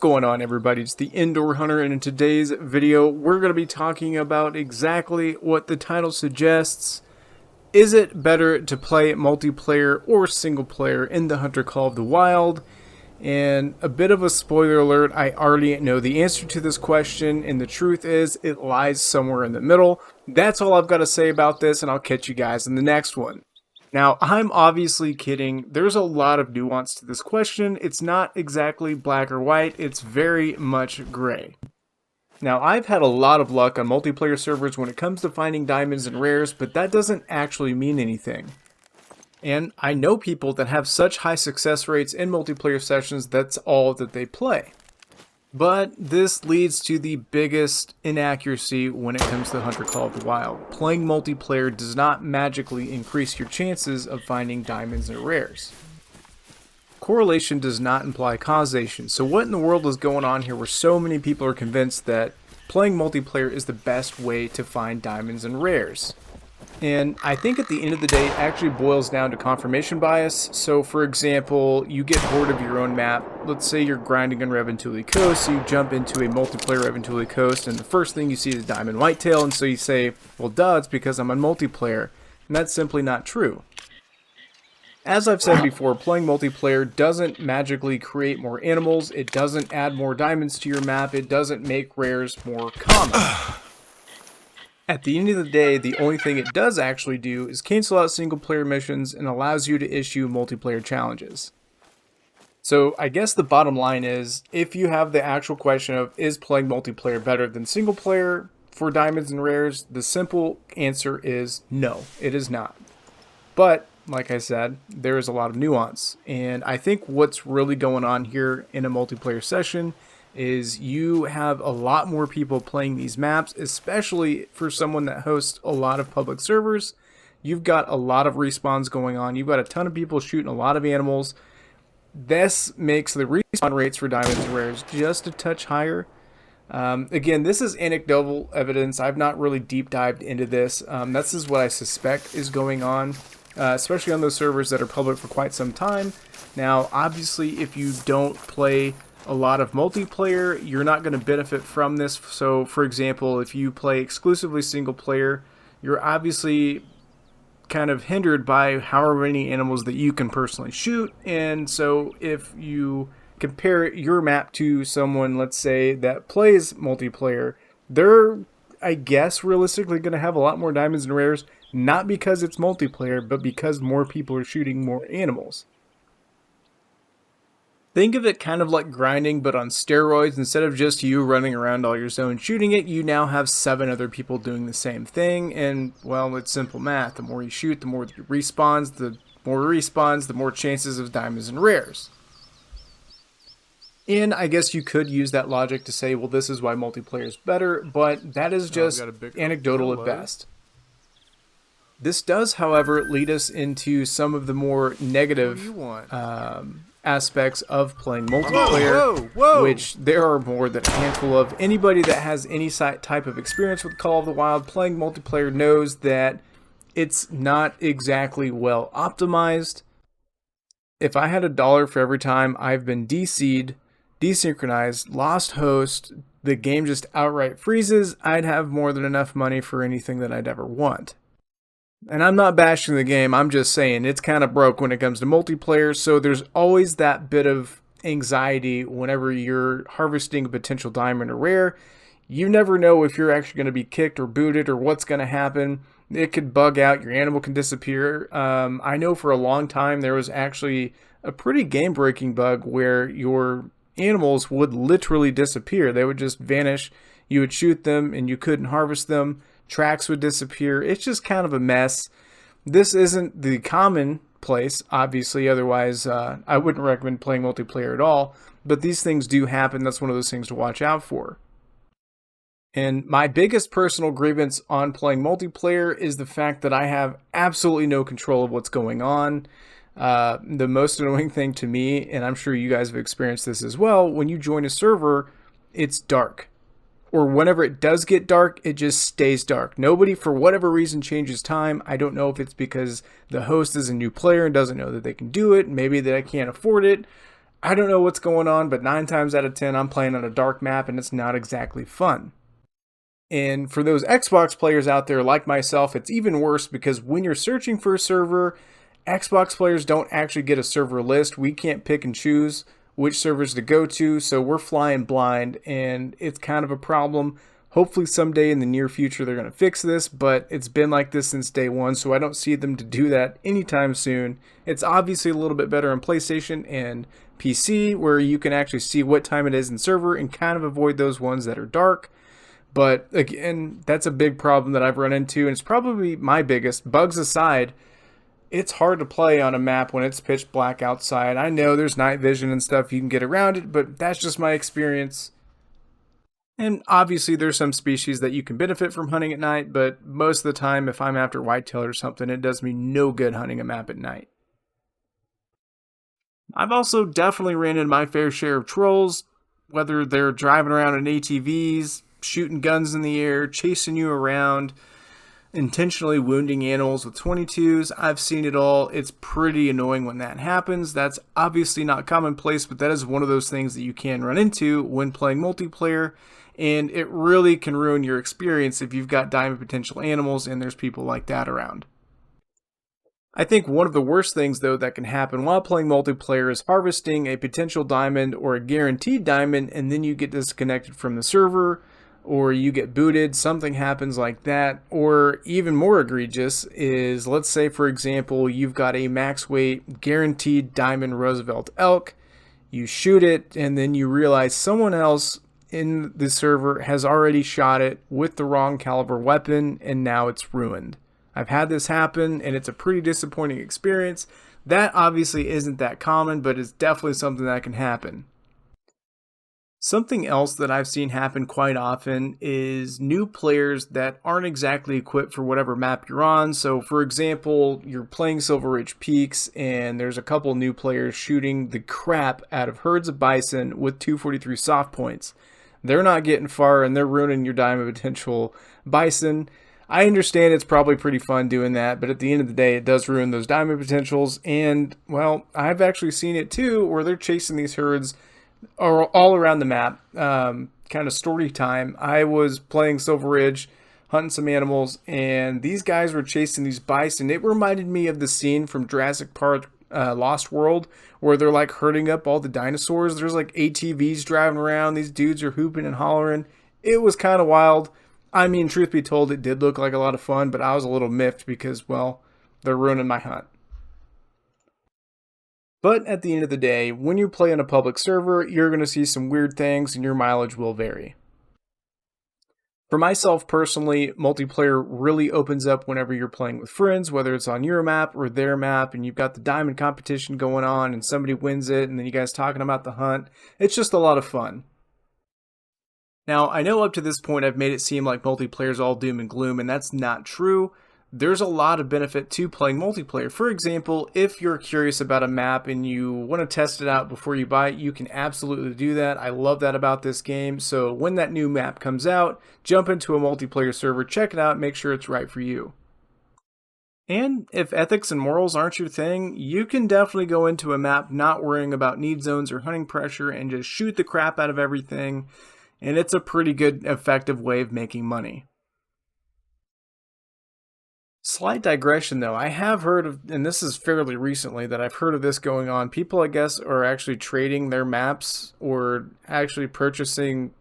going on, everybody? It's the Indoor Hunter, and in today's video we're going to be talking about exactly what the title suggests. Is it better to play multiplayer or single player in the Hunter Call of the Wild? And a bit of a spoiler alert, I already know the answer to this question, and the truth is it lies somewhere in the middle. That's all I've got to say about this, and I'll catch you guys in the next one. Now, I'm obviously kidding. There's a lot of nuance to this question. It's not exactly black or white. It's very much gray. Now, I've had a lot of luck on multiplayer servers when it comes to finding diamonds and rares, but that doesn't actually mean anything. And I know people that have such high success rates in multiplayer sessions, that's all that they play. But this leads to the biggest inaccuracy when it comes to Hunter Call of the Wild. Playing multiplayer does not magically increase your chances of finding diamonds and rares. Correlation does not imply causation. So what in the world is going on here where so many people are convinced that playing multiplayer is the best way to find diamonds and rares? And I think at the end of the day, it actually boils down to confirmation bias. So for example, you get bored of your own map. Let's say you're grinding on Reventuli Coast, so you jump into a multiplayer Reventuli Coast, and the first thing you see is diamond whitetail, and so you say, well duh, it's because I'm on multiplayer. And that's simply not true. As I've said before, playing multiplayer doesn't magically create more animals, it doesn't add more diamonds to your map, it doesn't make rares more common. At the end of the day, the only thing it does actually do is cancel out single player missions and allows you to issue multiplayer challenges. So I guess the bottom line is, if you have the actual question of is playing multiplayer better than single player for diamonds and rares, the simple answer is no, it is not. But like I said, there is a lot of nuance, and I think what's really going on here in a multiplayer session is you have a lot more people playing these maps, especially for someone that hosts a lot of public servers. You've got a lot of respawns going on. You've got a ton of people shooting a lot of animals. This makes the respawn rates for diamonds and rares just a touch higher. Again, this is anecdotal evidence. I've not really deep dived into this. This is what I suspect is going on, especially on those servers that are public for quite some time. Now, obviously, if you don't play a lot of multiplayer, you're not going to benefit from this. So for example, if you play exclusively single player, you're obviously kind of hindered by however many animals that you can personally shoot. And so if you compare your map to someone, let's say, that plays multiplayer, they're, I guess, realistically going to have a lot more diamonds and rares, not because it's multiplayer, but because more people are shooting more animals. Think of it kind of like grinding, but on steroids. Instead of just you running around all your zone shooting it, you now have 7 other people doing the same thing. And, well, it's simple math. The more you shoot, the more you respawns. The more chances of diamonds and rares. And I guess you could use that logic to say, well, this is why multiplayer is better, but that is just anecdotal at best. This does, however, lead us into some of the more negative aspects of playing multiplayer, which there are more than a handful of. Anybody that has any type of experience with Call of the Wild playing multiplayer knows that it's not exactly well optimized. If I had $1 for every time I've been DC'd, desynchronized, lost host, the game just outright freezes, I'd have more than enough money for anything that I'd ever want. And I'm not bashing the game, I'm just saying it's kind of broke when it comes to multiplayer, so there's always that bit of anxiety whenever you're harvesting a potential diamond or rare. You never know if you're actually going to be kicked or booted or what's going to happen. It could bug out, your animal can disappear. I know for a long time there was actually a pretty game-breaking bug where your animals would literally disappear. They would just vanish, you would shoot them and you couldn't harvest them. Tracks would disappear. It's just kind of a mess. This isn't the common place, obviously, otherwise I wouldn't recommend playing multiplayer at all, but these things do happen. That's one of those things to watch out for. And my biggest personal grievance on playing multiplayer is the fact that I have absolutely no control of what's going on. The most annoying thing to me, and I'm sure you guys have experienced this as well, when you join a server, it's dark. Or whenever it does get dark, it just stays dark. Nobody, for whatever reason, changes time. I don't know if it's because the host is a new player and doesn't know that they can do it. Maybe that I can't afford it. I don't know what's going on, but 9 times out of 10, I'm playing on a dark map and it's not exactly fun. And for those Xbox players out there like myself, it's even worse because when you're searching for a server, Xbox players don't actually get a server list. We can't pick and choose which servers to go to, so we're flying blind, and it's kind of a problem. Hopefully someday in the near future they're going to fix this, but it's been like this since day one, so I don't see them to do that anytime soon. It's obviously a little bit better on PlayStation and PC, where you can actually see what time it is in server and kind of avoid those ones that are dark. But again, that's a big problem that I've run into, and it's probably my biggest. Bugs aside, it's hard to play on a map when it's pitch black outside. I know there's night vision and stuff, you can get around it, but that's just my experience. And obviously there's some species that you can benefit from hunting at night, but most of the time if I'm after whitetail or something, it does me no good hunting a map at night. I've also definitely ran into my fair share of trolls, whether they're driving around in ATVs, shooting guns in the air, chasing you around, intentionally wounding animals with 22s. I've seen it all. It's pretty annoying when that happens. That's obviously not commonplace, but that is one of those things that you can run into when playing multiplayer, and it really can ruin your experience if you've got diamond potential animals and there's people like that around. I think one of the worst things, though, that can happen while playing multiplayer is harvesting a potential diamond or a guaranteed diamond, and then you get disconnected from the server, or you get booted, something happens like that. Or even more egregious is, let's say for example, you've got a max weight guaranteed diamond Roosevelt elk, you shoot it, and then you realize someone else in the server has already shot it with the wrong caliber weapon, and now it's ruined. I've had this happen, and it's a pretty disappointing experience. That obviously isn't that common, but it's definitely something that can happen. Something else that I've seen happen quite often is new players that aren't exactly equipped for whatever map you're on. So for example, you're playing Silver Ridge Peaks and there's a couple new players shooting the crap out of herds of bison with 243 soft points. They're not getting far and they're ruining your diamond potential bison. I understand it's probably pretty fun doing that, but at the end of the day, it does ruin those diamond potentials. And well, I've actually seen it too, where they're chasing these herds all around the map. Kind of story time. I was playing Silver Ridge, hunting some animals, and these guys were chasing these bison. It reminded me of the scene from Jurassic Park Lost World, where they're like herding up all the dinosaurs. There's like ATVs driving around. These dudes are hooping and hollering. It was kind of wild. I mean, truth be told, it did look like a lot of fun, but I was a little miffed because, well, they're ruining my hunt. But at the end of the day, when you play on a public server, you're going to see some weird things and your mileage will vary. For myself personally, multiplayer really opens up whenever you're playing with friends, whether it's on your map or their map, and you've got the diamond competition going on and somebody wins it and then you guys talking about the hunt. It's just a lot of fun. Now, I know up to this point I've made it seem like multiplayer is all doom and gloom, and that's not true. There's a lot of benefit to playing multiplayer. For example, if you're curious about a map and you want to test it out before you buy it, you can absolutely do that. I love that about this game. So when that new map comes out, jump into a multiplayer server, check it out, make sure it's right for you. And if ethics and morals aren't your thing, you can definitely go into a map not worrying about need zones or hunting pressure and just shoot the crap out of everything. And it's a pretty good, effective way of making money. Slight digression though, I have heard of, and this is fairly recently that I've heard of this going on. People, I guess, are actually trading their maps or actually purchasing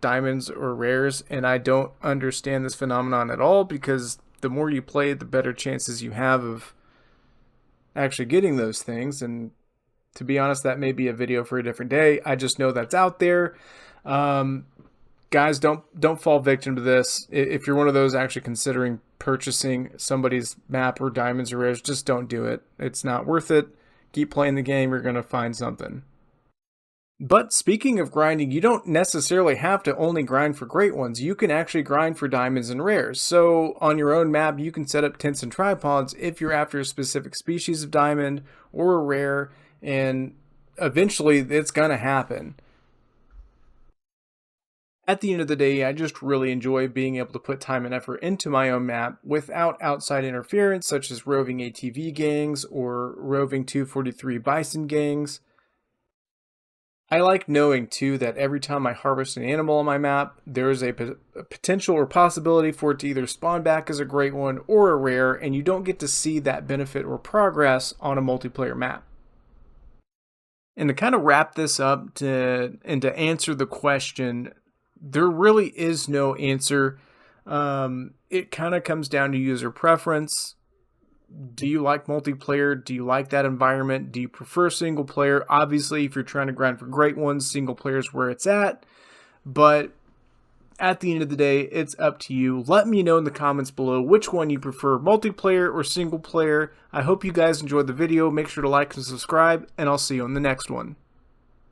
diamonds or rares, and I don't understand this phenomenon at all because the more you play, the better chances you have of actually getting those things. And to be honest, that may be a video for a different day. I just know that's out there. Guys, don't fall victim to this. If you're one of those actually considering purchasing somebody's map or diamonds or rares, just don't do it. It's not worth it. Keep playing the game. You're going to find something. But speaking of grinding, you don't necessarily have to only grind for great ones. You can actually grind for diamonds and rares. So on your own map, you can set up tents and tripods if you're after a specific species of diamond or a rare, and eventually it's going to happen. At the end of the day, I just really enjoy being able to put time and effort into my own map without outside interference, such as roving ATV gangs or roving 243 bison gangs. I like knowing too that every time I harvest an animal on my map, there is a potential or possibility for it to either spawn back as a great one or a rare, and you don't get to see that benefit or progress on a multiplayer map. And to kind of wrap this up and to answer the question, there really is no answer. It kind of comes down to user preference. Do you like multiplayer? Do you like that environment? Do you prefer single player? Obviously, if you're trying to grind for great ones, single player is where it's at. But at the end of the day, it's up to you. Let me know in the comments below which one you prefer, multiplayer or single player. I hope you guys enjoyed the video. Make sure to like and subscribe, and I'll see you on the next one.